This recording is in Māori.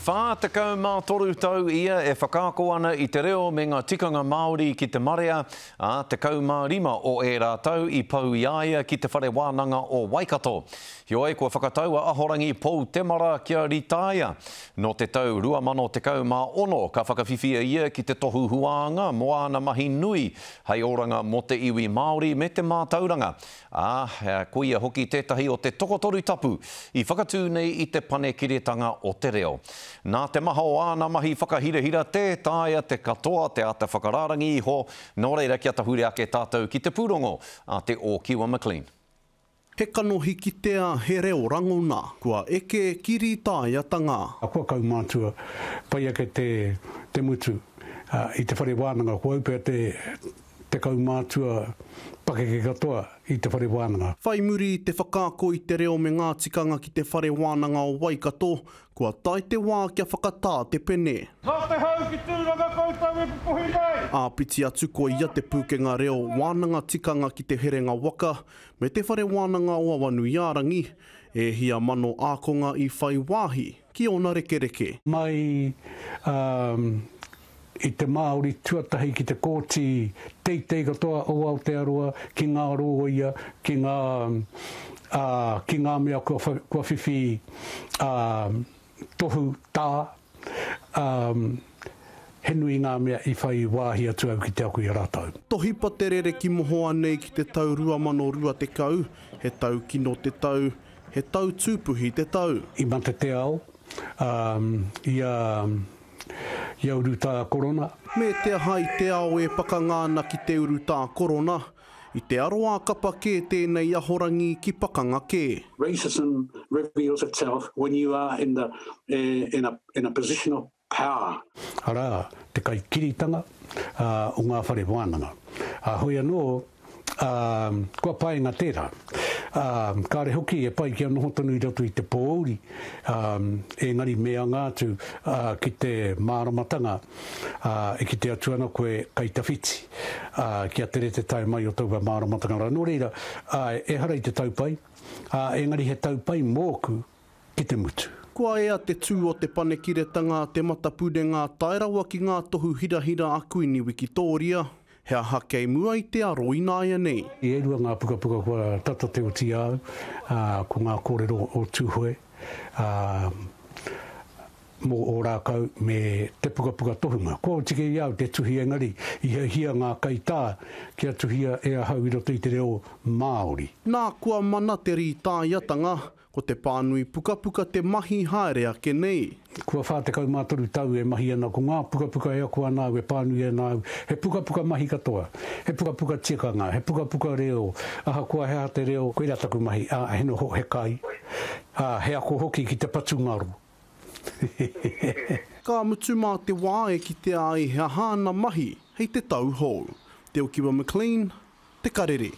Whātekau mā toru tau ia e whakaako ana I te reo me ngā tikanga Māori ki te Marea, tekau mā rima o e rā tau I pau iaia ki te whare wānanga o Waikato. Hioi, kua whakatau a ahorangi pou te mara kia ritaia. No te tau 2010 ka whakawhiwhia ia ki te tohu huanga moana mahi nui, hei oranga mo te iwi Māori me te mātauranga. Kuia hoki tētahi o te tokotoru tapu I whakatū nei I te pane kiretanga o te reo. Nā te maha o āna mahi whakahirahira te tāia te katoa te ata whakararangi iho, nō reira kia tahure ake tātou ki te pūrongo a te o Kiwa McLean. He kanohi ki tea he reo rangona, kua eke kiri tāia tanga. Kua kau mātua, pai ake te mutu I te whare wānanga, kua upea te kau mātua pakeke katoa I te whare wānanga. Whai muri te whakaako I te reo me ngā tikanga ki te whare wānanga o Waikato, kua tai te wā kia whakatā te pene. Nā te hau ki tūranga koutou e pupuhi nei! Piti atu ko ia te pūkenga reo wānanga tikanga ki te herenga waka, me te whare wānanga o Awanuiarangi, e hia mano ākonga I whai wāhi, ki ona rekereke. Mai I te Māori tuatahi ki te kōti teitei katoa o Aotearoa, ki ngā roia, ki ngā mea kua whiwhi tohu tā, he nui ngā mea I whai wāhi atu au ki te aku I rātau. Tohipa te rere ki mohoa nei ki te tau 2020, he tau kino te tau, he tau tūpuhi te tau. I mate te ao, ia uru tā korona. Me te hai te ao e pakangāna ki te uru tā korona, I te aroa kapa kē tēnei ahorangi ki pakanga kē. Racism reveals itself when you are in a position of power. Ara, te kai kiritanga o ngā whare wānanga. Hoi anō, kua pai ngā tērā. Kāre hoki e pai kia noho tonu I ratu I te pōuri, engari mea ngātu ki te māramatanga, e ki te atuana koe kai tawhiti, kia tere te tau mai o tauwa māramatanga. Nō reira, e hara I te taupai, engari he taupai mōku ki te mutu. Kua ea te tū o te pane kiretanga te matapune ngā tairawa ki ngā tohu hirahira aku I ni Wikitoria. Hea hakei mua I te aro inaia nei. I erua ngā pukapuka kua tata te uti au, ko ngā kōrero o tūhoe, mō o rākau me te pukapuka tohunga. Kua o tike iau te tuhi engari, I hia ngā kaitā kia tuhia e ahau I roto I te reo Māori. Nā kua mana te ri tāiatanga, ko te pānui pukapuka te mahi haere ake nei. Kua whātekau mātoru tau e mahi ana, ko ngā pukapuka e ako ana au, e pānui ana au. He pukapuka mahi katoa, he pukapuka tikanga, he pukapuka reo. Aha kua hea te reo, koe rataku mahi, he noho he kai. He ako hoki ki te patu ngaru. Ka mutu mā te wā e ki te ai hea hāna mahi, hei te tau hou. Te o Kiwa McLean, te karere.